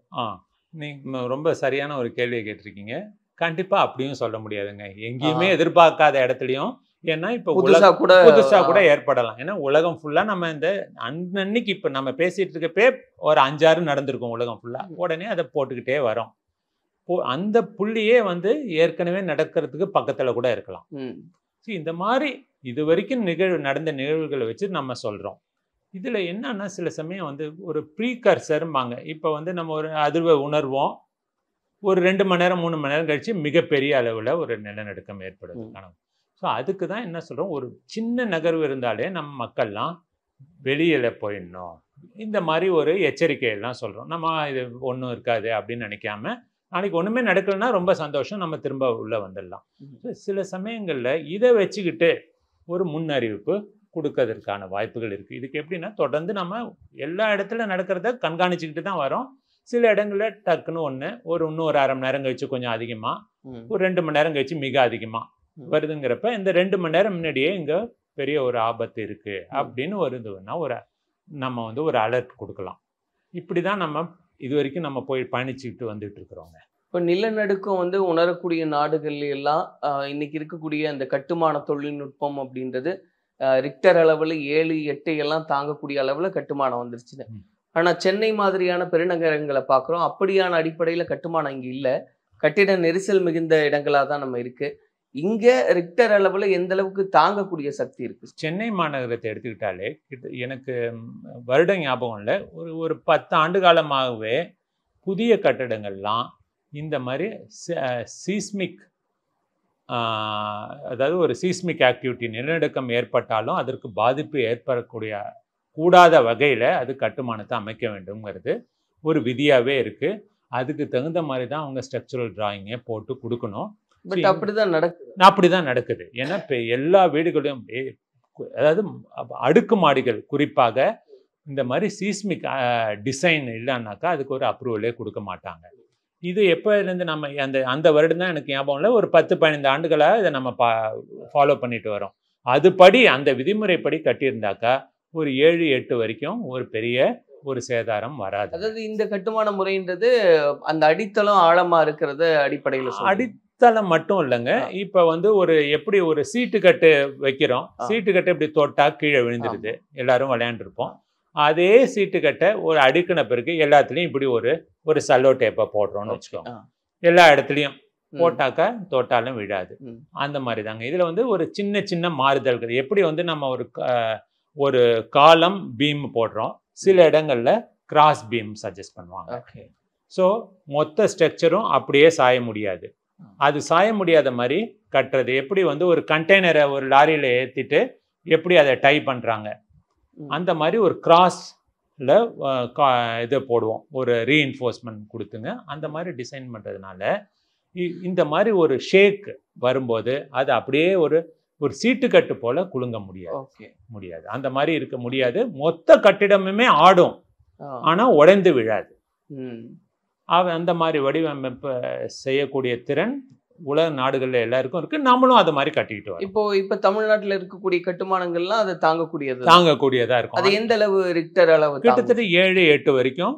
நீங்கள் ரொம்ப சரியான ஒரு கேள்வியை கேட்டிருக்கீங்க. கண்டிப்பாக அப்படியும் சொல்ல முடியாதுங்க. எங்கேயுமே எதிர்பார்க்காத இடத்துலையும். ஏன்னா இப்போ புதுசா கூட ஏற்படலாம். ஏன்னா உலகம் ஃபுல்லா நம்ம இந்த அன்னைக்கு இப்போ நம்ம பேசிட்டு இருக்கப்பே ஒரு 5-6 நடந்திருக்கும் உலகம் ஃபுல்லா. உடனே அதை போட்டுக்கிட்டே வரோம். அந்த புள்ளியே வந்து ஏற்கனவே நடக்கிறதுக்கு பக்கத்துல கூட இருக்கலாம். இந்த மாதிரி இது வரைக்கும் நடந்த நிகழ்வுகளை வச்சு நம்ம சொல்றோம். இதுல என்னன்னா சில சமயம் வந்து ஒரு ப்ரீகர்சர்ம்பாங்க. இப்போ வந்து நம்ம ஒரு அதிர்வை உணர்வோம், ஒரு 2 மணி நேரம் 3 மணி நேரம் கழிச்சு மிகப்பெரிய அளவில் ஒரு நிலநடுக்கம் ஏற்படுறதுக்கான. ஸோ அதுக்கு தான் என்ன சொல்கிறோம், ஒரு சின்ன நகர்வு இருந்தாலே நம்ம மக்கள்லாம் வெளியில் போயிடணும், இந்த மாதிரி ஒரு எச்சரிக்கையெல்லாம் சொல்கிறோம். நம்ம இது ஒன்றும் இருக்காது அப்படின்னு நினைக்காம நாளைக்கு ஒன்றுமே நடக்கலைன்னா ரொம்ப சந்தோஷம், நம்ம திரும்ப உள்ளே வந்துடலாம். சில சமயங்களில் இதை வச்சுக்கிட்டு ஒரு முன்னறிவிப்பு கொடுக்கறதுக்கான வாய்ப்புகள் இருக்குது. இதுக்கு எப்படின்னா தொடர்ந்து நம்ம எல்லா இடத்துல நடக்கிறத கண்காணிச்சுக்கிட்டு தான் வரோம். சில இடங்களில் டக்குன்னு இன்னும் ஒரு அரை மணி நேரம் கழிச்சு கொஞ்சம் அதிகமாக, ஒரு 2 மணி நேரம் கழிச்சு மிக அதிகமாக வருதுங்கிறப்ப இந்த 2 மணி நேரம் முன்னாடியே இங்கே பெரிய ஒரு ஆபத்து இருக்குது அப்படின்னு வருதுன்னா நம்ம வந்து ஒரு அலர்ட் கொடுக்கலாம். இப்படி தான் நம்ம இது வரைக்கும் நம்ம போய் பயணிச்சுக்கிட்டு வந்துட்டு இருக்கிறோங்க. இப்போ நிலநடுக்கம் வந்து உணரக்கூடிய நாடுகள் எல்லாம் இன்னைக்கு இருக்கக்கூடிய அந்த கட்டுமான தொழில்நுட்பம் அப்படின்றது ரிக்டர் அளவில் 7, 8 எல்லாம் தாங்கக்கூடிய அளவில் கட்டுமானம் வந்துருச்சுன்னு. ஆனால் சென்னை மாதிரியான பெருநகரங்களை பார்க்குறோம், அப்படியான அடிப்படையில் கட்டுமானம் இங்கே இல்லை. கட்டிட நெரிசல் மிகுந்த இடங்களா தான் நம்ம இருக்கு. இங்க ரிக்டர் அளவுல எந்த அளவுக்கு தாங்கக்கூடிய சக்தி இருக்கு? சென்னை மாநகரத்தை எடுத்துக்கிட்டாலே எனக்கு வருடம் ஞாபகம் இல்லை, ஒரு 10 ஆண்டு காலமாகவே புதிய கட்டடங்கள்லாம் இந்த மாதிரி சீஸ்மிக், அதாவது ஒரு சீஸ்மிக் ஆக்டிவிட்டி, நிலநடுக்கம் ஏற்பட்டாலும் அதற்கு பாதிப்பு ஏற்படக்கூடிய கூடாத வகையில் அது கட்டுமானத்தை அமைக்க வேண்டும்ங்கிறது ஒரு விதியாகவே இருக்குது. அதுக்கு தகுந்த மாதிரி தான் அவங்க ஸ்ட்ரக்சரல் டிராயிங்கை போட்டு கொடுக்கணும். பட் அப்படிதான் நடக்குது. அப்படிதான் நடக்குது. ஏன்னா இப்போ எல்லா வீடுகளையும் அதாவது அடுக்குமாடிகள் குறிப்பாக இந்த மாதிரி சீஸ்மிக் டிசைன் இல்லைன்னாக்கா அதுக்கு ஒரு அப்ரூவலே கொடுக்க மாட்டாங்க. இது எப்போலேருந்து நம்ம அந்த வருடம் தான் எனக்கு ஞாபகம் இல்லை, ஒரு 10-15 ஆண்டுகளாக இதை நம்ம ஃபாலோ பண்ணிட்டு வரோம். அதுபடி அந்த விதிமுறைப்படி கட்டியிருந்தாக்கா ஒரு 7-8 வரைக்கும் ஒரு பெரிய ஒரு சேதாரம் வராது. அதாவது இந்த கட்டுமான முறைன்றது அந்த அடித்தளம் ஆழமா இருக்கிறத அடிப்படையில் அடித்தளம் மட்டும் இல்லைங்க. இப்போ வந்து ஒரு எப்படி ஒரு சீட்டு கட்டு வைக்கிறோம், சீட்டு கட்டை இப்படி தொட்டா கீழே விழுந்துடுது, எல்லாரும் விளையாண்டுருப்போம். அதே சீட்டு கட்டை ஒரு அடுக்கின பிறகு எல்லாத்துலேயும் இப்படி ஒரு சல்லோ டேப்பை போடுறோம்னு வச்சுக்கோங்க. எல்லா இடத்துலையும் போட்டாக்கா தொட்டாலும் விழாது. அந்த மாதிரி தாங்க இதில் வந்து ஒரு சின்ன சின்ன மாறுதல்கள். எப்படி வந்து நம்ம ஒரு காலம் பீம் போடுறோம், சில இடங்கள்ல கிராஸ் பீம் சஜஸ்ட் பண்ணுவாங்க. ஸோ மொத்த ஸ்ட்ரக்சரும் அப்படியே சாய முடியாது. அது சாய முடியாத மாதிரி கட்டுறது. எப்படி வந்து ஒரு கண்டெய்னரை ஒரு லாரியில் ஏற்றிட்டு எப்படி அதை டை பண்ணுறாங்க, அந்த மாதிரி ஒரு கிராஸில் இதை போடுவோம், ஒரு ரீஇன்ஃபோர்ஸ்மெண்ட் கொடுத்துங்க. அந்த மாதிரி டிசைன் பண்ணுறதுனால இந்த மாதிரி ஒரு ஷேக் வரும்போது அது அப்படியே ஒரு சீட்டுக்கட்டு போல குலுங்க முடியாது. அந்த மாதிரி இருக்க முடியாது. மொத்த கட்டிடமுமே ஆடும், ஆனா உடைந்து விழாது. அந்த மாதிரி வடிவமைப்பு செய்யக்கூடிய திறன் உலக நாடுகள்ல எல்லாருக்கும் இருக்கு. நம்மளும் அது மாதிரி கட்டிக்கிட்டு வரோம். இப்போ தமிழ்நாட்டில் இருக்கக்கூடிய கட்டுமானங்கள்லாம் அதை தாங்கக்கூடியதா இருக்கும். அது எந்த அளவு ரிக்டர் அளவு? கிட்டத்தட்ட 7-8 வரைக்கும்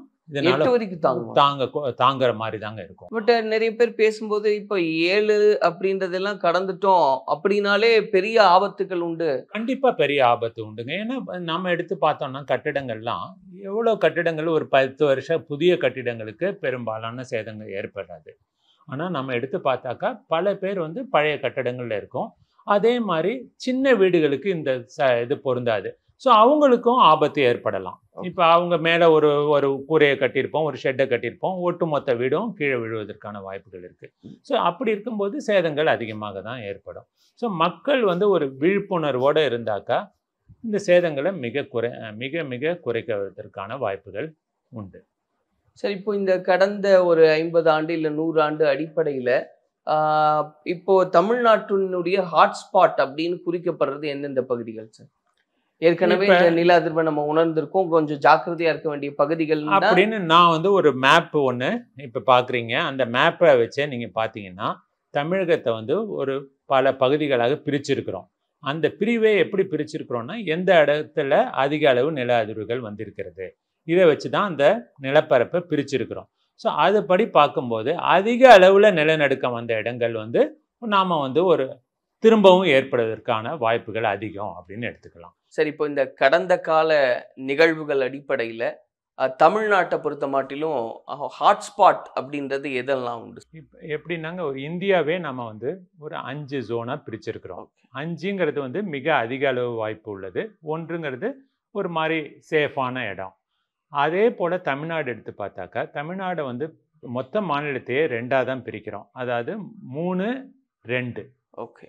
தாங்குற மாதிரி தாங்க இருக்கும். பட் நிறைய பேர் பேசும்போது இப்போ 7 அப்படின்றதெல்லாம் கடந்துட்டோம் அப்படின்னாலே பெரிய ஆபத்துகள் உண்டு. கண்டிப்பா பெரிய ஆபத்து உண்டுங்க. ஏன்னா நம்ம எடுத்து பார்த்தோம்னா கட்டிடங்கள்லாம் எவ்வளவு கட்டிடங்கள் ஒரு 10 வருஷம் புதிய கட்டிடங்களுக்கு பெரும்பாலான சேதங்கள் ஏற்படாது. ஆனா நம்ம எடுத்து பார்த்தாக்கா பல பேர் வந்து பழைய கட்டிடங்கள்ல இருக்கும். அதே மாதிரி சின்ன வீடுகளுக்கு இந்த இது பொருந்தாது. ஸோ அவங்களுக்கும் ஆபத்து ஏற்படலாம். இப்போ அவங்க மேலே ஒரு கூரையை கட்டியிருப்போம், ஒரு ஷெட்டை கட்டியிருப்போம், ஒட்டுமொத்த வீடும் கீழே விழுவதற்கான வாய்ப்புகள் இருக்குது. ஸோ அப்படி இருக்கும்போது சேதங்கள் அதிகமாக தான் ஏற்படும். ஸோ மக்கள் வந்து ஒரு விழிப்புணர்வோடு இருந்தாக்கா இந்த சேதங்களை மிக மிக குறைக்கிறதுக்கான வாய்ப்புகள் உண்டு. சரி, இப்போ இந்த கடந்த ஒரு 50 ஆண்டு இல்லை 100 ஆண்டு அடிப்படையில் இப்போ தமிழ்நாட்டினுடைய ஹாட்ஸ்பாட் அப்படின்னு குறிக்கப்படுறது எந்தெந்த பகுதிகள் சார்? ஏற்கனவே நில அதிர்வை நம்ம உணர்ந்திருக்கோம், கொஞ்சம் ஜாக்கிரதையா இருக்க வேண்டிய பகுதிகள் அப்படின்னு நான் வந்து ஒரு மேப் ஒன்று இப்போ பார்க்குறீங்க. அந்த மேப்பை வச்சே நீங்கள் பார்த்தீங்கன்னா தமிழகத்தை வந்து ஒரு பல பகுதிகளாக பிரிச்சிருக்கிறோம். அந்த பிரிவை எப்படி பிரிச்சிருக்கிறோம்னா எந்த இடத்துல அதிக அளவு நில அதிர்வுகள் வந்திருக்கிறது, இதை வச்சு தான் அந்த நிலப்பரப்பை பிரிச்சிருக்கிறோம். ஸோ அதுபடி பார்க்கும்போது அதிக அளவில் நிலநடுக்கம் வந்த இடங்கள் வந்து நாம் வந்து ஒரு திரும்பவும் ஏற்படுவதற்கான வாய்ப்புகள் அதிகம் அப்படின்னு எடுத்துக்கலாம். சரி, இப்போ இந்த கடந்த கால நிகழ்வுகள் அடிப்படையில் தமிழ்நாட்டை பொறுத்த மாட்டிலும் ஹாட்ஸ்பாட் அப்படின்றது எதெல்லாம் உண்டு? எப்படின்னாங்க ஒரு இந்தியாவே நம்ம வந்து ஒரு 5 ஜோனாக பிரிச்சிருக்கிறோம். 5ங்கிறது வந்து மிக அதிக அளவு வாய்ப்பு உள்ளது, 1ங்கிறது ஒரு மாதிரி சேஃபான இடம். அதே போல் தமிழ்நாடு எடுத்து பார்த்தாக்கா தமிழ்நாடு வந்து மொத்த மாநிலத்தையே 2ஆக தான் பிரிக்கிறோம். அதாவது 3-2. ஓகே,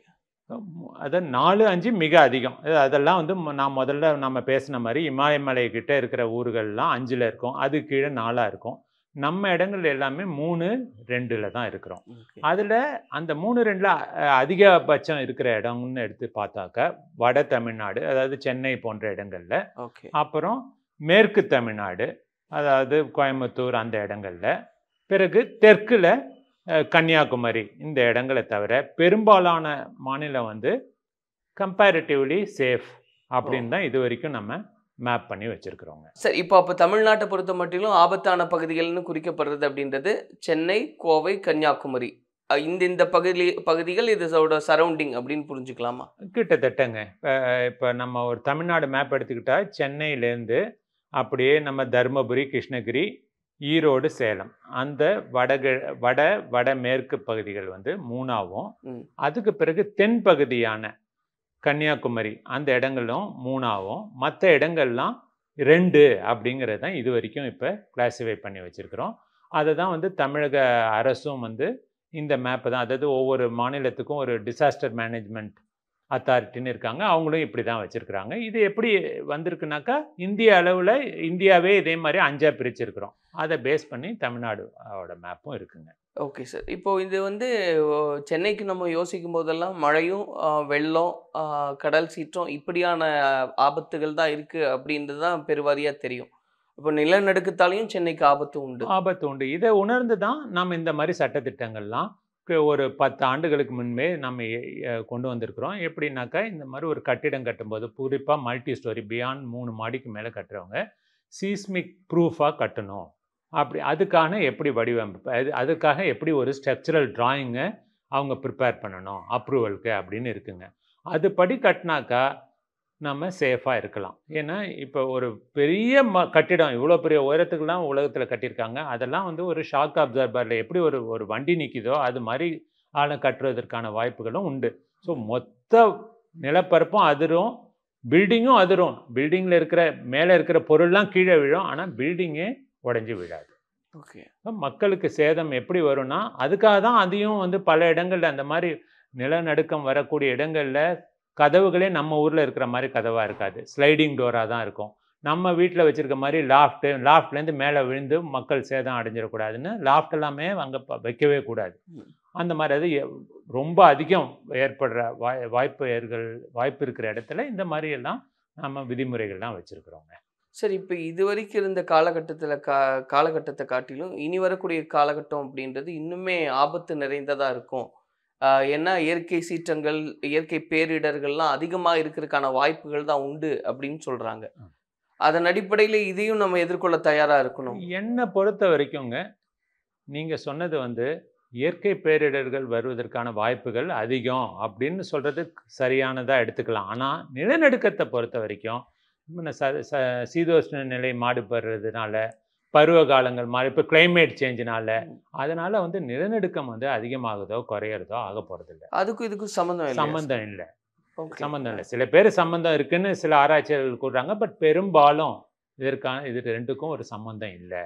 அதாவது 4-5 மிக அதிகம். அதெல்லாம் வந்து நான் முதல்ல நம்ம பேசின மாதிரி இமயமலை கிட்ட இருக்கிற ஊர்கள்லாம் 5ல் இருக்கும், அது கீழே 4ஆக இருக்கும். நம்ம இடங்கள் எல்லாமே 3-2ல் தான் இருக்கிறோம். அதில் அந்த 3-2ல் அதிகபட்சம் இருக்கிற இடம்னு எடுத்து பார்த்தாக்கா வட தமிழ்நாடு, அதாவது சென்னை போன்ற இடங்கள்ல, அப்புறம் மேற்கு தமிழ்நாடு, அதாவது கோயம்புத்தூர் அந்த இடங்கள்ல, பிறகு தெற்குல கன்னியாகுமரி, இந்த இடங்களை தவிர பெரும்பாலான மாநிலம் வந்து கம்பேரிட்டிவ்லி சேஃப் அப்படின்னு தான் இது வரைக்கும் நம்ம மேப் பண்ணி வச்சிருக்கிறோங்க. சரி, அப்போ தமிழ்நாட்டை பொறுத்த மட்டிலும் ஆபத்தான பகுதிகள்னு குறிக்கப்படுறது அப்படின்றது சென்னை, கோவை, கன்னியாகுமரி, இந்த பகுதிகள் இதோட சரௌண்டிங் அப்படின்னு புரிஞ்சுக்கலாமா? கிட்டத்தட்டங்க. இப்போ நம்ம ஒரு தமிழ்நாடு மேப் எடுத்துக்கிட்டா சென்னையிலேருந்து அப்படியே நம்ம தருமபுரி, கிருஷ்ணகிரி, ஈரோடு, சேலம் அந்த வடமேற்கு பகுதிகள் வந்து 3ஆகவும், அதுக்கு பிறகு தென் பகுதியான கன்னியாகுமரி அந்த இடங்களும் 3ஆகவும், மற்ற இடங்கள்லாம் 2 அப்படிங்கிறது தான் இது வரைக்கும் இப்போ கிளாஸிஃபை பண்ணி வச்சுருக்கிறோம். அதை தான் வந்து தமிழக அரசும் வந்து இந்த மேப்பை தான், அதாவது ஒவ்வொரு மாநிலத்துக்கும் ஒரு டிசாஸ்டர் மேனேஜ்மெண்ட் அத்தாரிட்டின்னு இருக்காங்க, அவங்களும் இப்படி தான் வச்சுருக்குறாங்க. இது எப்படி வந்திருக்குனாக்கா, இந்திய அளவில் இந்தியாவே இதே மாதிரி 5ஆக பிரிச்சிருக்கிறோம். அதை பேஸ் பண்ணி தமிழ்நாடோட மேப்பும் இருக்குங்க. Okay sir. இப்போ இது வந்து சென்னைக்கு நம்ம யோசிக்கும் போதெல்லாம் மழையும் வெள்ளம் கடல் சீற்றம் இப்படியான ஆபத்துகள் தான் இருக்குது அப்படின்றது தான் பெருவாரியாக தெரியும். இப்போ நிலநடுக்கத்தாலையும் சென்னைக்கு ஆபத்து உண்டு. இதை உணர்ந்து தான் நம்ம இந்த மாதிரி சட்டத்திட்டங்கள்லாம் ஒரு 10 ஆண்டுகளுக்கு முன்பே நம்ம கொண்டு வந்திருக்கிறோம். எப்படின்னாக்கா, இந்த மாதிரி ஒரு கட்டிடம் கட்டும்போது குறிப்பாக மல்டி ஸ்டோரி பியாண்ட் 3 மாடிக்கு மேலே கட்டுறவங்க சீஸ்மிக் ப்ரூஃபாக கட்டணும். அதுக்கான எப்படி வடிவமைப்பு, அதுக்காக எப்படி ஒரு ஸ்ட்ரக்சரல் டிராயிங்கை அவங்க ப்ரிப்பேர் பண்ணணும் அப்ரூவலுக்கு அப்படின்னு இருக்குங்க. அதுபடி கட்டினாக்கா நம்ம சேஃபாக இருக்கலாம். ஏன்னா இப்போ ஒரு பெரிய கட்டிடம் இவ்வளோ பெரிய உயரத்துக்குலாம் உலகத்தில் கட்டியிருக்காங்க. அதெல்லாம் வந்து ஒரு ஷாக் அப்சர்பரில் எப்படி ஒரு வண்டி நிற்கிதோ அது மாதிரி கட்டுறதற்கான வாய்ப்புகளும் உண்டு. ஸோ மொத்த நிலப்பரப்பும் அதிரும், பில்டிங்கும் அதிரும். பில்டிங்கில் இருக்கிற மேலே இருக்கிற பொருள்லாம் கீழே விழும், ஆனால் பில்டிங்கே உடஞ்சி விழாது. ஓகே. மக்களுக்கு சேதம் எப்படி வரும்னா, அதுக்காக தான் அதையும் வந்து பல இடங்களில் அந்த மாதிரி நிலநடுக்கம் வரக்கூடிய இடங்களில் கதவுகளே நம்ம ஊரில் இருக்கிற மாதிரி கதவாக இருக்காது, ஸ்லைடிங் டோராக தான் இருக்கும். நம்ம வீட்டில் வச்சுருக்க மாதிரி லாஃப்ட்லேருந்து மேலே விழுந்து மக்கள் சேதம் அடைஞ்சிடக்கூடாதுன்னு லாஃப்ட் எல்லாமே அங்கே வைக்கவே கூடாது. அந்த மாதிரி அது ரொம்ப அதிகம் ஏற்படுற வாய்ப்பு இருக்கிற இடத்துல இந்த மாதிரி எல்லாம் நம்ம விதிமுறைகள்லாம் வச்சுருக்குறோங்க. சரி, இப்போ இது வரைக்கும் இருந்த காலகட்டத்தை காட்டிலும் இனி வரக்கூடிய காலகட்டம் அப்படின்றது இன்னுமே ஆபத்து நிறைந்ததாக இருக்கும். ஏன்னா இயற்கை சீற்றங்கள், இயற்கை பேரிடர்கள்லாம் அதிகமாக இருக்கிறதுக்கான வாய்ப்புகள் தான் உண்டு அப்படின்னு சொல்கிறாங்க. அதன் அடிப்படையில் இதையும் நம்ம எதிர்கொள்ள தயாராக இருக்கணும். என்னை பொறுத்த வரைக்குங்க, நீங்கள் சொன்னது வந்து இயற்கை பேரிடர்கள் வருவதற்கான வாய்ப்புகள் அதிகம் அப்படின்னு சொல்கிறது சரியானதாக எடுத்துக்கலாம். ஆனால் நிலநடுக்கத்தை பொறுத்த வரைக்கும் சீதோஷ்ண நிலை மாறுபடுறதுனால, பருவ காலங்கள் மாறி, இப்போ கிளைமேட் சேஞ்சினால, அதனால வந்து நிலநடுக்கம் வந்து அதிகமாகுதோ குறையிறதோ ஆக போகிறதில்லை. அதுக்கும் இதுக்கும் சம்மந்தம் இல்லை. சில பேர் சம்மந்தம் இருக்குன்னு சில ஆராய்ச்சியாளர்கள் கூறுறாங்க. பட் பெரும்பாலும் இது ரெண்டுக்கும் ஒரு சம்மந்தம் இல்லை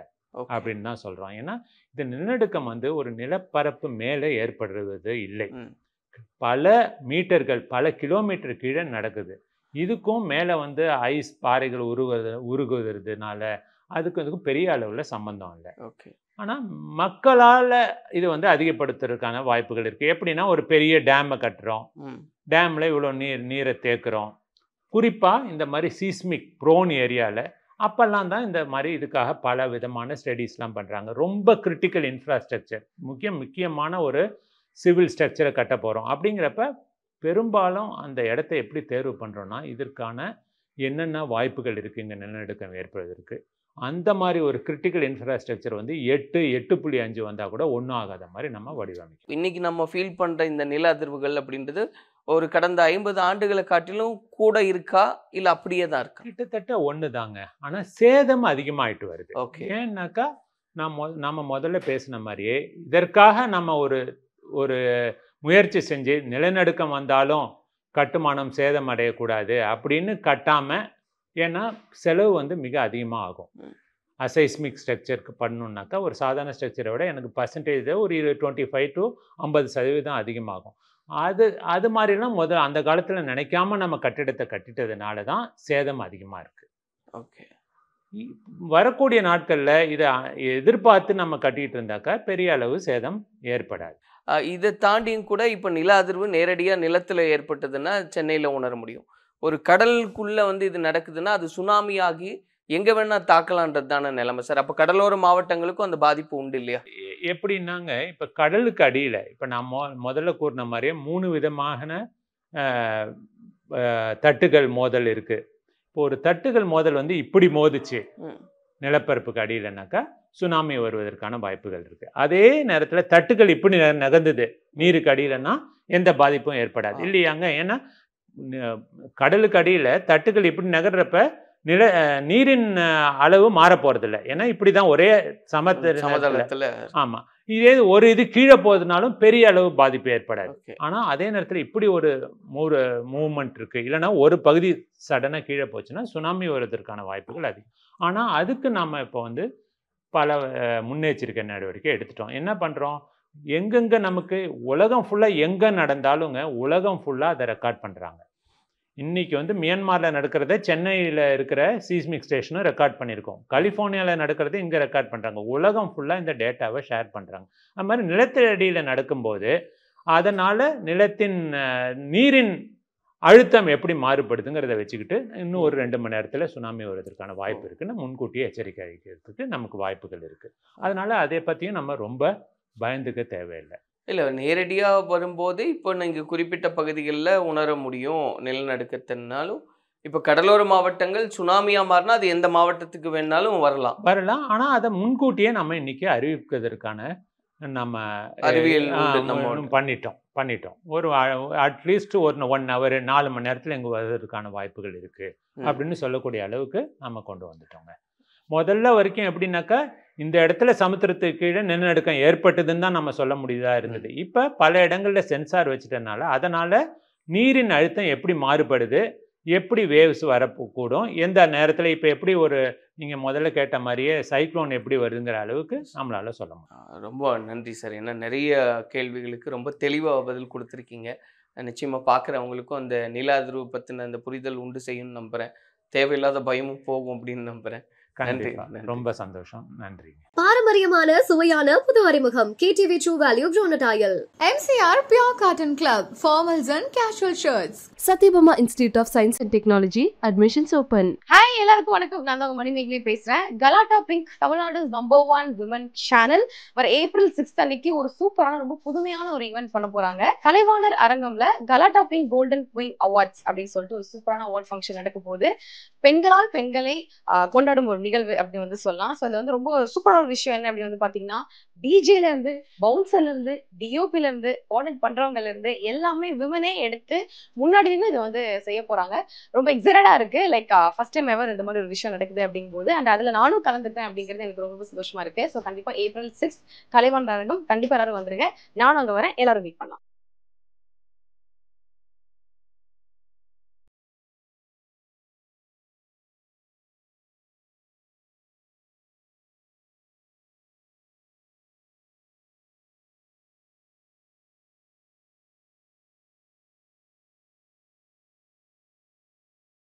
அப்படின்னு தான் சொல்கிறோம். ஏன்னா இந்த நிலநடுக்கம் வந்து ஒரு நிலப்பரப்பு மேலே ஏற்படுறது இல்லை, பல மீட்டர்கள் பல கிலோமீட்டர் கீழே நடக்குது. இதுக்கும் மேலே வந்து ஐஸ் பாறைகள் உருகுறதுனால அதுக்கும் பெரிய அளவில் சம்பந்தம் இல்லை. ஓகே. ஆனால் மக்களால் இது வந்து அதிகப்படுத்துறதுக்கான வாய்ப்புகள் இருக்குது. எப்படின்னா, ஒரு பெரிய டேமை கட்டுறோம், டேமில் இவ்வளோ நீரை தேக்குறோம். குறிப்பாக இந்த மாதிரி சீஸ்மிக் ப்ரோன் ஏரியாவில் அப்போல்லாம் தான் இந்த மாதிரி இதுக்காக பல விதமான ஸ்டடீஸ்லாம் பண்ணுறாங்க. ரொம்ப கிரிட்டிக்கல் இன்ஃப்ராஸ்ட்ரக்சர், முக்கியமான ஒரு சிவில் ஸ்ட்ரக்சரை கட்ட போகிறோம் அப்படிங்கிறப்ப பெரும்பாலும் அந்த இடத்த எப்படி தேர்வு பண்ணுறோன்னா, இதற்கான என்னென்ன வாய்ப்புகள் இருக்குங்க நிலநடுக்கம் ஏற்படுவதற்கு. அந்த மாதிரி ஒரு கிரிட்டிக்கல் இன்ஃப்ராஸ்ட்ரக்சர் வந்து 8.5 வந்தால் கூட ஒன்றும் ஆகாத மாதிரி நம்ம வடிவமைக்கணும். இன்றைக்கி நம்ம ஃபீல் பண்ணுற இந்த நில அதிர்வுகள் அப்படின்றது ஒரு கடந்த 50 ஆண்டுகளை காட்டிலும் கூட இருக்கா, இல்லை அப்படியே தான் இருக்கா? கிட்டத்தட்ட ஒன்று தாங்க. ஆனால் சேதம் அதிகமாகிட்டு வருது. ஓகே. ஏன்னாக்கா நம்ம முதல்ல பேசின மாதிரியே இதற்காக நம்ம ஒரு முயற்சி செஞ்சு நிலநடுக்கம் வந்தாலும் கட்டுமானம் சேதம் அடையக்கூடாது அப்படின்னு கட்டாமல், ஏன்னா செலவு வந்து மிக அதிகமாக ஆகும். அசைஸ்மிக் ஸ்ட்ரக்சருக்கு பண்ணணுன்னாக்கா ஒரு சாதாரண ஸ்ட்ரக்சரை விட எனக்கு பர்சன்டேஜ் ஒரு 25 to 50% அதிகமாகும். அது மாதிரிலாம் அந்த காலத்தில் நினைக்காம நம்ம கட்டிடத்தை கட்டிட்டதுனால தான் சேதம் அதிகமாக இருக்குது. ஓகே. வரக்கூடிய நாட்களில் இதை எதிர்பார்த்து நம்ம கட்டிகிட்டு இருந்தாக்கா பெரிய அளவு சேதம் ஏற்படாது. இதை தாண்டியும் கூட இப்போ நில அதிர்வு நேரடியாக நிலத்தில் ஏற்பட்டதுன்னா சென்னையில் உணர முடியும். ஒரு கடலுக்குள்ளே வந்து இது நடக்குதுன்னா அது சுனாமி ஆகி எங்கே வேணால் தாக்கலான்றது தானே நிலைமை சார். அப்போ கடலோர மாவட்டங்களுக்கும் அந்த பாதிப்பு உண்டு இல்லையா? எப்படின்னாங்க, இப்போ கடலுக்கு அடியில் இப்போ நான் முதல்ல கூறின மாதிரியே 3 விதமான தட்டுகள் மோதல் இருக்குது. இப்போ ஒரு தட்டுகள் மோதல் வந்து இப்படி மோதிச்சு நிலப்பரப்புக்கு அடியிலனாக்கா சுனாமி வருவதற்கான வாய்ப்புகள் இருக்குது. அதே நேரத்தில் தட்டுகள் இப்படி நகர்ந்தது நீருக்கு அடியிலன்னா எந்த பாதிப்பும் ஏற்படாது இல்லையாங்க. ஏன்னா கடலுக்கு அடியில் தட்டுகள் இப்படி நகர்றப்ப நீரின் அளவு மாற போறதில்லை. ஏன்னா இப்படிதான் ஒரே சமதளத்துல. ஆமா, இதே ஒரு இது கீழே போகுதுனாலும் பெரிய அளவு பாதிப்பு ஏற்படாது. ஆனா அதே நேரத்தில் இப்படி ஒரு மூவ்மெண்ட் இருக்கு, இல்லைன்னா ஒரு பகுதி சடனா கீழே போச்சுன்னா சுனாமி வருவதற்கான வாய்ப்புகள் அதிகம். ஆனா அதுக்கு நாம இப்போ வந்து பல முன்னெச்சரிக்கை நடவடிக்கை எடுத்துட்டோம். என்ன பண்றோம், எங்கெங்க நமக்கு உலகம் ஃபுல்லா எங்க நடந்தாலுங்க உலகம் ஃபுல்லா அதை ரெக்கார்ட் பண்றாங்க. இன்னைக்கு வந்து மியான்மர்ல நடக்கிறத சென்னையில் இருக்கிற சீஸ்மிக் ஸ்டேஷனும் ரெக்கார்ட் பண்ணியிருக்கோம். கலிஃபோர்னியாவில் நடக்கிறத இங்கே ரெக்கார்ட் பண்ணுறாங்க. உலகம் ஃபுல்லாக இந்த டேட்டாவை ஷேர் பண்ணுறாங்க. அது மாதிரி நிலத்தடியில் நடக்கும்போது அதனால் நிலத்தின் நீரின் அழுத்தம் எப்படி மாறுபடுதுங்கிறத வச்சுக்கிட்டு இன்னும் ஒரு 2 மணி நேரத்தில் சுனாமி வருவதற்கான வாய்ப்பு இருக்குன்னு முன்கூட்டியே எச்சரிக்கை அளிக்கிறதுக்கு நமக்கு வாய்ப்புகள் இருக்குது. அதனால் அதை பற்றியும் நம்ம ரொம்ப பயந்துக்க தேவையில்லை. இல்லை, நேரடியாக வரும்போது இப்போ நீங்கள் குறிப்பிட்ட பகுதிகளில் உணர முடியும் நிலநடுக்கத்தினாலும். இப்போ கடலோர மாவட்டங்கள் சுனாமியாக மாறினா அது எந்த மாவட்டத்துக்கு வேணாலும் வரலாம். ஆனால் அதை முன்கூட்டியே நம்ம இன்னைக்கு அறிவிப்பதற்கான நம்ம அறிவியல் பண்ணிட்டோம். ஒரு அட்லீஸ்ட் ஒரு 1 ஹவர் 4 மணி நேரத்தில் எங்கே வருவதற்கான வாய்ப்புகள் இருக்குது அப்படின்னு சொல்லக்கூடிய அளவுக்கு நம்ம கொண்டு வந்துட்டோங்க. முதல்ல வரைக்கும் எப்படின்னாக்கா இந்த இடத்துல சமுத்திரத்துக்கு கீழே நிலநடுக்கம் ஏற்பட்டதுன்னு தான் நம்ம சொல்ல முடியதா இருந்தது. இப்போ பல இடங்களில் சென்சார் வச்சுட்டனால அதனால் நீரின் அழுத்தம் எப்படி மாறுபடுது, எப்படி வேவ்ஸ் வரக்கூடும், எந்த நேரத்தில் இப்போ எப்படி ஒரு நீங்கள் முதல்ல கேட்ட மாதிரியே சைக்ளோன் எப்படி வருதுங்கிற அளவுக்கு நம்மளால சொல்ல முடியும். ரொம்ப நன்றி சார். ஏன்னா நிறைய கேள்விகளுக்கு ரொம்ப தெளிவாக பதில் கொடுத்துருக்கீங்க. நிச்சயமாக பார்க்குறவங்களுக்கும் அந்த நில அதிர்வு பற்றின அந்த புரிதல் உண்டு செய்யும்னு நம்புகிறேன். தேவையில்லாத பயமும் போகும் அப்படின்னு நம்புகிறேன். ரொம்ப சந்தோஷம். நன்றி. பாரம்பரியமான சுவையான புது அறிமுகம் KTV True Value Groundnut Oil. MCR Pure Cotton Club, formals and casual shirts. Satyabama Institute of Science and Technology, admissions open. Hi, எல்லாருக்கும் வணக்கம். நான் தான் மணிமேகலை பேசுறேன். கலாட்டா பிங்க் தமிழ்நாடு #1 விமன் சேனல் வர April 6 அன்னைக்கு ஒரு சூப்பரான ரொம்ப புதுமையான ஒரு ஈவென்ட் பண்ண போறாங்க. கலைவாணர் அரங்கம்ல கலாட்டா பிங்க் கோல்டன் குயின் அவார்ட்ஸ் அப்படின்னு சொல்லிட்டு ஒரு சூப்பரான அவார்ட் ஃபங்க்ஷன் நடக்க போகுது. பெண்களால் பெண்களை கொண்டாடும் ஒரு நிகழ்வு அப்படி வந்து சொல்லலாம். ஸோ அது வந்து ரொம்ப சூப்பரான ஒரு விஷயம் என்ன அப்படின்னு வந்து பாத்தீங்கன்னா, டிஜேல இருந்து பவுன்சர்ல இருந்து டிஓபில இருந்து கோஆர்டினேட் பண்றவங்கல இருந்து எல்லாமே விமனே எடுத்து முன்னாடி இருந்து இதை வந்து செய்ய போறாங்க. ரொம்ப எக்ஸைட்டடா இருக்கு. லைக் ஃபர்ஸ்ட் டைம் எவர் இந்த மாதிரி ஒரு விஷயம் நடக்குது அப்படிங்கும்போது அண்ட் அதுல நானும் கலந்துட்டேன் அப்படிங்கிறது எனக்கு ரொம்ப சந்தோஷமா இருக்கு. ஸோ கண்டிப்பா April 6 கலைவாணர் அரங்கம் கண்டிப்பா எல்லாரும் வந்துருங்க. நானும் அங்க வரேன். எல்லாரும் மீட் பண்ணலாம்.